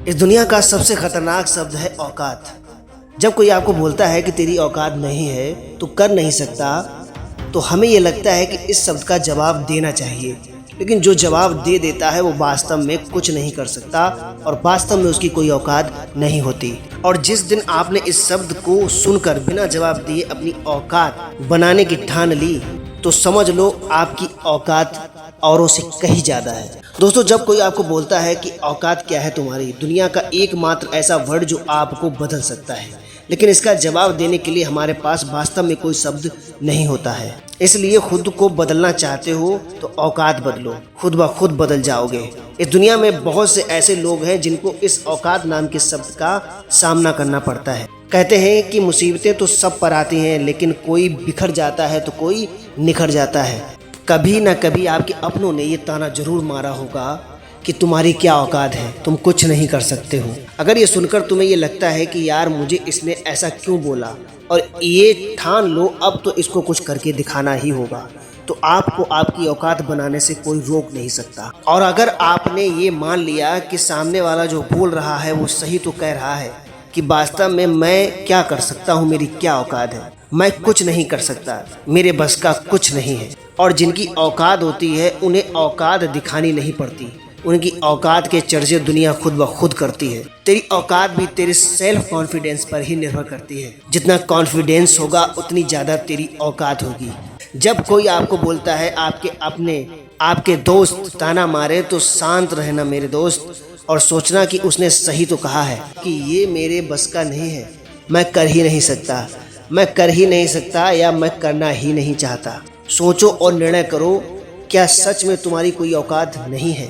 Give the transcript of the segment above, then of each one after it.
इस दुनिया का सबसे खतरनाक शब्द है औकात। जब कोई आपको बोलता है कि तेरी औकात नहीं है, तू कर नहीं सकता, तो हमें ये लगता है कि इस शब्द का जवाब देना चाहिए। लेकिन जो जवाब दे देता है वो वास्तव में कुछ नहीं कर सकता और वास्तव में उसकी कोई औकात नहीं होती। और जिस दिन आपने इस शब्द को सुनकर बिना जवाब दिए अपनी औकात बनाने की ठान ली, तो समझ लो आपकी औकात औरों से कहीं ज़्यादा है। दोस्तों, जब कोई आपको बोलता है कि औकात क्या है तुम्हारी, दुनिया का एकमात्र ऐसा वर्ड जो आपको बदल सकता है, लेकिन इसका जवाब देने के लिए हमारे पास वास्तव में कोई शब्द नहीं होता है। इसलिए खुद को बदलना चाहते हो तो औकात बदलो, खुद ब खुद बदल जाओगे। इस दुनिया में बहुत से ऐसे लोग हैं जिनको इस औकात नाम के शब्द का सामना करना पड़ता है। कहते हैं कि मुसीबतें तो सब पर आती हैं, लेकिन कोई बिखर जाता है तो कोई निखर जाता है। कभी ना कभी आपके अपनों ने ये ताना जरूर मारा होगा कि तुम्हारी क्या औकात है, तुम कुछ नहीं कर सकते हो। अगर ये सुनकर तुम्हें ये लगता है कि यार मुझे इसने ऐसा क्यों बोला, और ये ठान लो अब तो इसको कुछ करके दिखाना ही होगा, तो आपको आपकी औकात बनाने से कोई रोक नहीं सकता। और अगर आपने ये मान लिया कि सामने वाला जो बोल रहा है वो सही तो कह रहा है कि वास्तव में मैं क्या कर सकता हूँ, मेरी क्या औकात है, मैं कुछ नहीं कर सकता, मेरे बस का कुछ नहीं है। और जिनकी औकात होती है उन्हें औकात दिखानी नहीं पड़ती, उनकी औकात के चर्चे दुनिया खुद ब खुद करती है। तेरी औकात भी तेरे सेल्फ कॉन्फिडेंस पर ही निर्भर करती है। जितना कॉन्फिडेंस होगा उतनी ज़्यादा तेरी औकात होगी। जब कोई आपको बोलता है आपके दोस्त ताना मारे, तो शांत रहना मेरे दोस्त, और सोचना कि उसने सही तो कहा है कि ये मेरे बस का नहीं है, मैं कर ही नहीं सकता या मैं करना ही नहीं चाहता। सोचो और निर्णय करो, क्या सच में तुम्हारी कोई औकात नहीं है?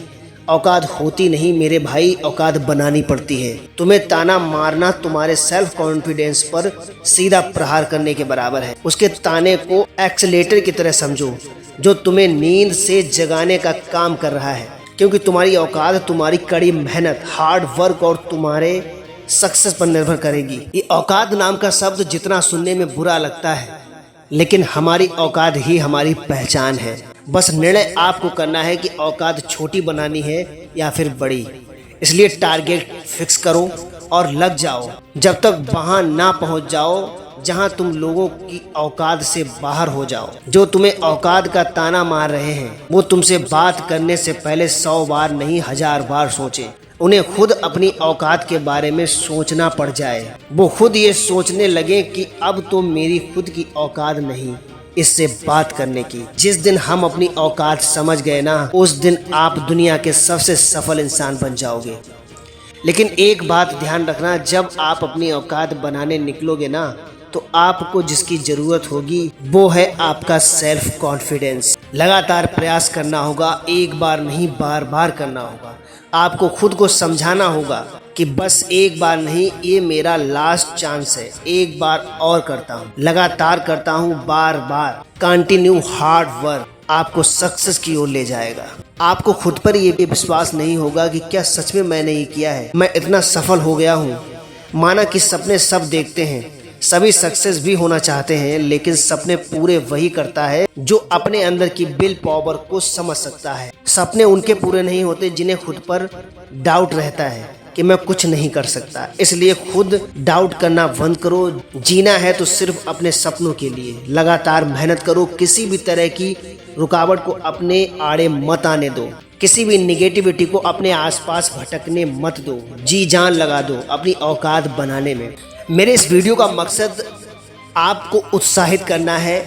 औकात होती नहीं मेरे भाई, औकात बनानी पड़ती है। तुम्हें ताना मारना तुम्हारे सेल्फ कॉन्फिडेंस पर सीधा प्रहार करने के बराबर है। उसके ताने को एक्सीलेटर की तरह समझो जो तुम्हें नींद से जगाने का काम कर रहा है, क्योंकि तुम्हारी औकात तुम्हारी कड़ी मेहनत, हार्ड वर्क और तुम्हारे सक्सेस पर निर्भर करेगी। ये औकात नाम का शब्द जितना सुनने में बुरा लगता है, लेकिन हमारी औकात ही हमारी पहचान है। बस निर्णय आपको करना है कि औकात छोटी बनानी है या फिर बड़ी। इसलिए टारगेट फिक्स करो और लग जाओ जब तक वहां ना पहुंच जाओ जहां तुम लोगों की औकात से बाहर हो जाओ। जो तुम्हें औकात का ताना मार रहे हैं वो तुमसे बात करने से पहले 100 बार नहीं 1000 बार सोचे। उन्हें खुद अपनी औकात के बारे में सोचना पड़ जाए। वो खुद ये सोचने लगे कि अब तो मेरी खुद की औकात नहीं इससे बात करने की। जिस दिन हम अपनी औकात समझ गए ना, उस दिन आप दुनिया के सबसे सफल इंसान बन जाओगे। लेकिन एक बात ध्यान रखना, जब आप अपनी औकात बनाने निकलोगे ना, तो आपको जिसकी जरूरत होगी वो है आपका सेल्फ कॉन्फिडेंस। लगातार प्रयास करना होगा, एक बार नहीं बार बार करना होगा। आपको खुद को समझाना होगा कि बस एक बार नहीं, ये मेरा लास्ट चांस है, एक बार और करता हूँ, लगातार करता हूँ, बार बार। कंटिन्यू हार्ड वर्क आपको सक्सेस की ओर ले जाएगा। आपको खुद पर ये विश्वास नहीं होगा कि क्या सच में मैंने ये किया है, मैं इतना सफल हो गया हूँ। माना कि सपने सब देखते हैं, सभी सक्सेस भी होना चाहते हैं, लेकिन सपने पूरे वही करता है जो अपने अंदर की विल पावर को समझ सकता है। सपने उनके पूरे नहीं होते जिन्हें खुद पर डाउट रहता है कि मैं कुछ नहीं कर सकता। इसलिए खुद डाउट करना बंद करो। जीना है तो सिर्फ अपने सपनों के लिए। लगातार मेहनत करो, किसी भी तरह की रुकावट को अपने आड़े मत आने दो, किसी भी निगेटिविटी को अपने आसपास भटकने मत दो। जी जान लगा दो अपनी औकात बनाने में। मेरे इस वीडियो का मकसद आपको उत्साहित करना है।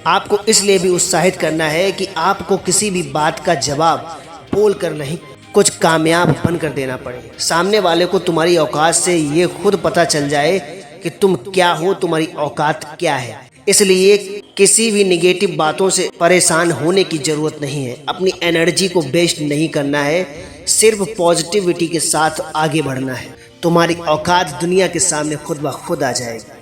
आपको इसलिए भी उत्साहित करना है कि आपको किसी भी बात का जवाब बोल कर नहीं, कुछ कामयाब बनकर देना पड़े। सामने वाले को तुम्हारी औकात से ये खुद पता चल जाए कि तुम क्या हो, तुम्हारी औकात क्या है। इसलिए किसी भी निगेटिव बातों से परेशान होने की ज़रूरत नहीं है। अपनी एनर्जी को वेस्ट नहीं करना है, सिर्फ पॉजिटिविटी के साथ आगे बढ़ना है। तुम्हारी औकात दुनिया के सामने खुद ब खुद आ जाएगी।